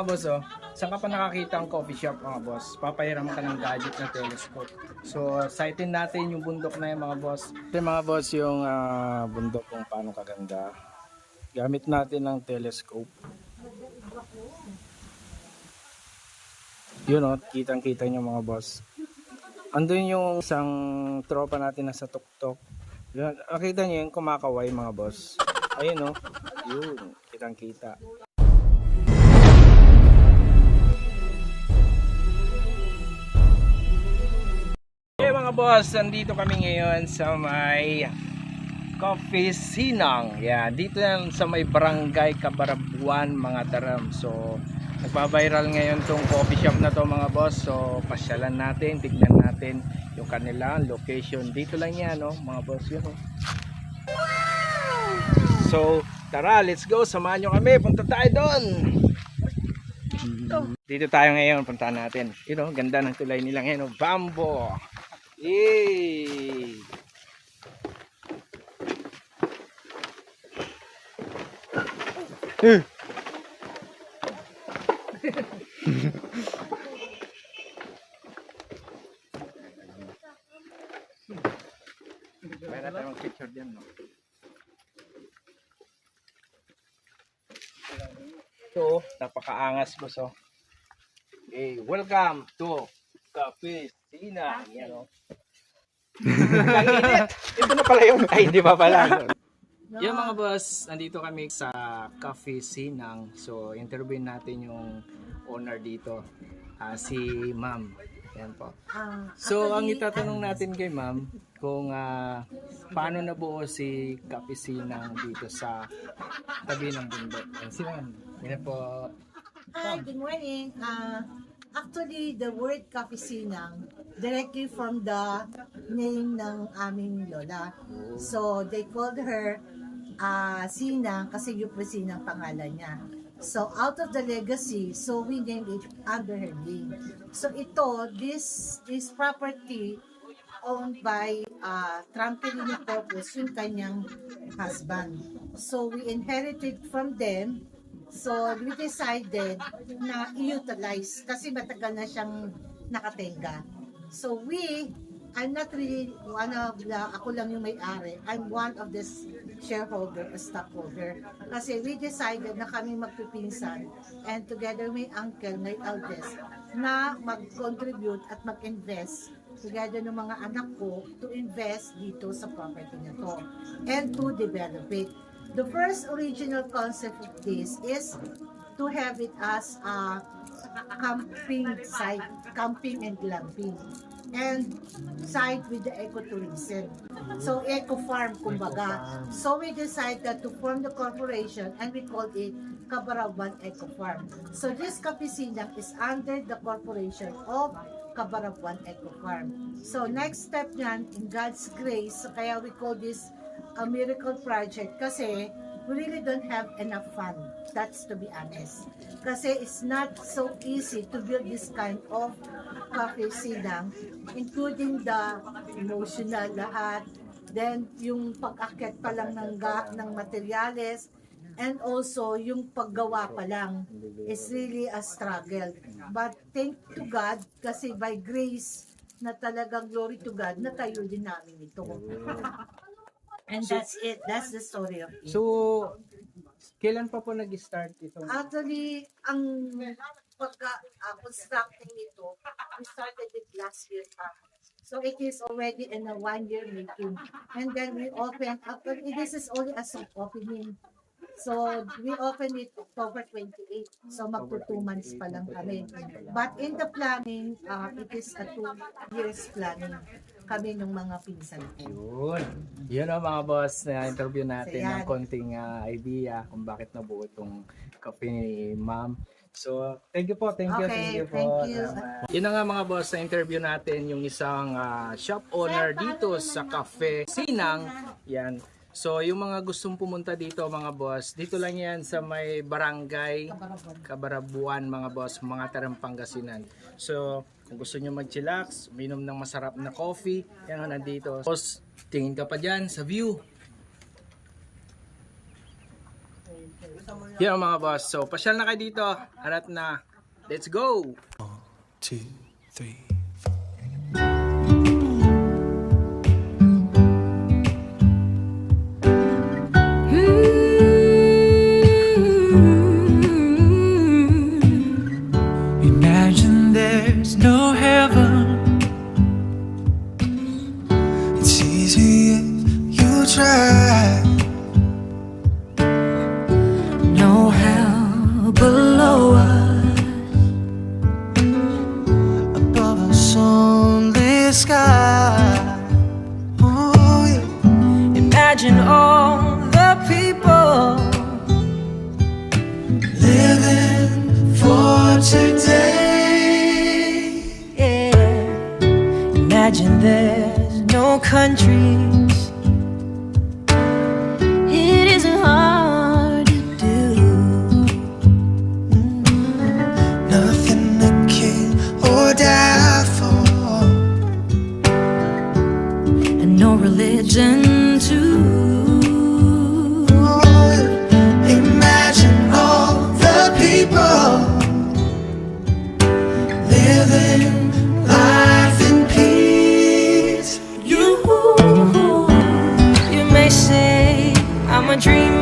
mga boss, oh. Saan ka pa nakakita ang coffee shop mga boss? Papahiram ka ng gadget na telescope. So, sightin natin yung bundok na yun mga boss. Ito mga boss yung bundok kung paano kaganda. Gamit natin ng telescope. Yun, oh, kitang-kita nyo mga boss. Andun yung isang tropa natin na sa tuktok. Yun, nakita nyo yung kumakaway mga boss. Ayun, oh. Yun, kitang-kita. Okay mga boss, nandito kami ngayon sa may Coffee Sinang. Yan, dito yan sa may barangay Cabarabuan mga taram. So, nagpa-viral ngayon tong coffee shop na to mga boss. So, pasyalan natin, tignan natin yung kanilang location. Dito lang yan, no, mga boss, yun, no? So, tara, let's go. Samahan nyo kami. Punta tayo doon. Dito tayo ngayon. Punta natin. You know, ganda ng tulay nila ngayon. No? Bamboo. Yay! May natin mag-picture dyan, no? Ito, napakaangas mo, so. Hey, welcome to Coffee Sinang. Yan, o. Ito na pala yung, ay, hindi pa pala. Yung mga boss, nandito kami sa Coffee Sinang. So, interview natin yung owner dito, si Ma'am. Yan po. So, ang itatanong natin kay Ma'am, kung paano nabuo si Coffee Sinang dito sa tabi ng bundok. Yan si Ma'am. Yan po. Hi, good morning. Actually, the word Kapisinang directly from the name ng aming lola. So, they called her Sinang kasi yung po Sinang pangalan niya. So, out of the legacy, so we named it under her name. So, this property owned by Trampolino Corpus, yung kanyang husband. So, we inherited from them. So, we decided na i-utilize kasi matagal na siyang nakatenga. So, I'm not really one of the, ako lang yung may-ari. I'm one of the shareholder, a stockholder. Kasi we decided na kami magpipinsan and together with uncle, my eldest, na mag-contribute at mag-invest together ng mga anak ko to invest dito sa property na to and to develop it. The first original concept of this is to have it as a camping site, camping and glamping, and site with the ecotourism. So, eco farm, kumbaga. So, we decided to form the corporation and we called it Cabarabuan Eco Farm. So, this Kapisinang is under the corporation of Cabarabuan Eco Farm. So, next step niyan, in God's grace, so kaya we call this a miracle project kasi we really don't have enough fund. That's to be honest. Kasi it's not so easy to build this kind of Coffee Sinang, including the emotional lahat, then yung pag-akyat pa lang ng materyales, and also yung paggawa pa lang is really a struggle. But thank to God, kasi by grace na talagang glory to God, natayo din namin ito. And that's it. That's the story of it. So, kailan pa po nag-start ito? Actually, ang pagka-constructing ito, we started it last year pa. So, it is already in a 1 year making. And then we opened, this is only a soft opening. So, we opened it October 28. So, magto 2 months pa lang kami. But in the planning, it is a 2 years planning kami ng mga pinsan ko. Yun. Yun o mga boss, na-interview natin Ayan. ng konting idea kung bakit nabuo itong cafe ni Ma'am. So, thank you po, thank you Okay, po. thank you. Yun na nga mga boss, na-interview natin yung isang shop owner dito sa Cafe Sinang. Yan. So, yung mga gustong pumunta dito mga boss, dito lang yan sa may barangay Cabarabuan mga boss, mga Tarang Pangasinan. So, kung gusto nyo mag-chillax, uminom ng masarap na coffee, yan o nandito. Boss, tingin ka pa dyan sa view. Yan mga boss. So, pasyal na kayo dito. Arat na. Let's go! 2, 3. Imagine there's no heaven. It's easy if you try. No hell below us, above us only sky. Oh, yeah. Imagine all the people living for today. Yeah. Imagine there's no countries. It isn't hard to do. Nothing to kill or die for, and no religion too. Imagine all the people living life in peace. You may say I'm a dreamer.